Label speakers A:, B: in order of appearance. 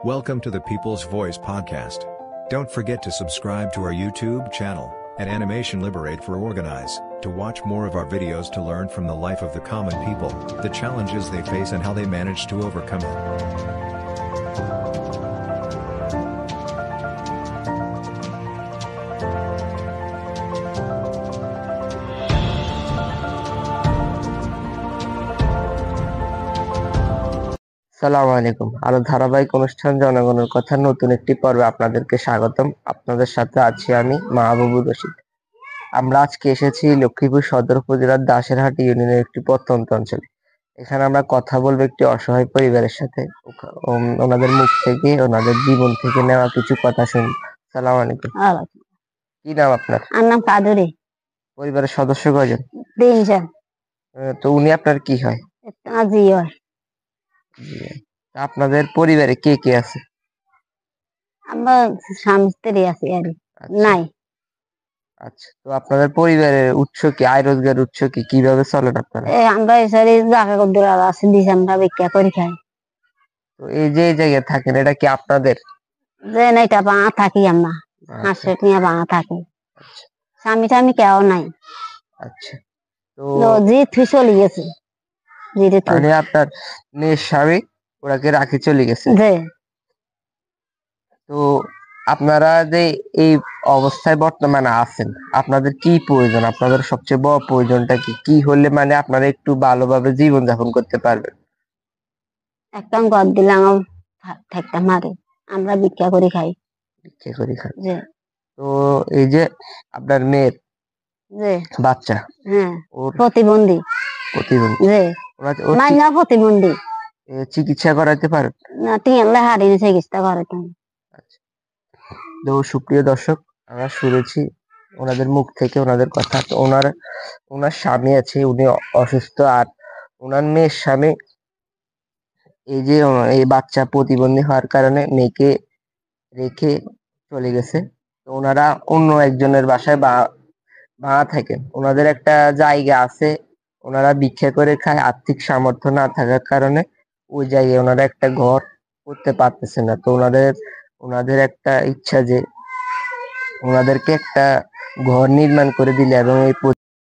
A: Welcome to the People's Voice podcast. Don't forget to subscribe to our YouTube channel at Animation Liberate for Organize to watch more of our videos to learn from the life of the common people, the challenges they face and how they manage to overcome it.
B: আসসালামু আলাইকুম। আরো ধারাবাহিক অনুষ্ঠান জনগণের কথা নতুন একটি পর্বে আপনাদেরকে স্বাগতম। আপনাদের সাথে আছি আমি মাহবুবুর রশিদ। আমরা আজকে এসেছি লক্ষ্মীপুর সদর উপজেলার দাসেরহাট ইউনিয়নের একটি প্রত্যন্ত অঞ্চলে। এখানে আমরা কথা বলবো একটি অসহায় পরিবারের সাথে। ওনাদের মুখ থেকে, ওনাদের জীবন থেকে নেওয়া কিছু কথা শুনবো। আসসালামু আলাইকুম। কি নাম আপনার?
C: আমার নাম কাদুরি।
B: পরিবারের সদস্য কয়জন?
C: 3 জন।
B: তো উনি আপনার কি হয়?
C: আজি হয়।
B: আপনাদের পরিবারে কে কে আছে?
C: আমরা স্বামী স্ত্রী আছি আর নাই।
B: আচ্ছা, তো আপনাদের পরিবারের উৎস কি, আয় রোজগার উৎস কি, কিভাবে চলেন আপনারা?
C: আমরা এসারি জায়গা কদ্দুর আছে দিছি, আমরা ভিক্ষা করে খাই।
B: তো এই যে এই জায়গায় থাকেন, এটা কি আপনাদের?
C: যে না, এটা বাঁ থাকি আমরা, হাঁসে নিয়ে বাঁ থাকি। স্বামী টামি কেউ নাই।
B: আচ্ছা, তো
C: জি থুই চলে গেছে।
B: মানে আপনার মেয়ের স্বামী ওনাকে রাখি চলে গেছে। তো আপনারা যে এই অবস্থায় বর্তমানে আছেন, আপনাদের কি প্রয়োজন? আপনাদের সবচেয়ে বড় প্রয়োজনটা কি? কি হলে মানে আপনারা একটু ভালোভাবে জীবন যাপন করতে পারবেন?
C: একটা ঘর দিলাম থাকতে মারে, আমরা ভিক্ষা করে খাই।
B: ভিক্ষা করে খাই। তো এই যে আপনার মেয়ের বাচ্চা,
C: হ্যাঁ, প্রতিবন্ধী। প্রতিবন্ধী
B: চিকিৎসা করাতে পারেন
C: না? 3 লাখ হারিয়ে চিকিৎসা করাতে।
B: তো সুপ্রিয় দর্শক, আমরা শুনেছি ওনাদের মুখ থেকে ওনাদের কথা। তো ওনার স্বামী আছে, উনি অসুস্থ, আর ওনার মেয়ের স্বামী এই যে এই বাচ্চা প্রতিবন্ধী হওয়ার কারণে মেয়েকে রেখে চলে গেছে। তো ওনারা অন্য একজনের বাসায় ভাড়া থাকেন। ওনাদের একটা জায়গা আছে, ওনারা ভিক্ষা করে খায়। আর্থিক সামর্থ্য না থাকার কারণে ওই জায়গায় ওনারা একটা ঘর করতে পারতেছে না। তো ওনাদের একটা ইচ্ছা যে ওনাদেরকে একটা ঘর নির্মাণ করে দিলে এবং এই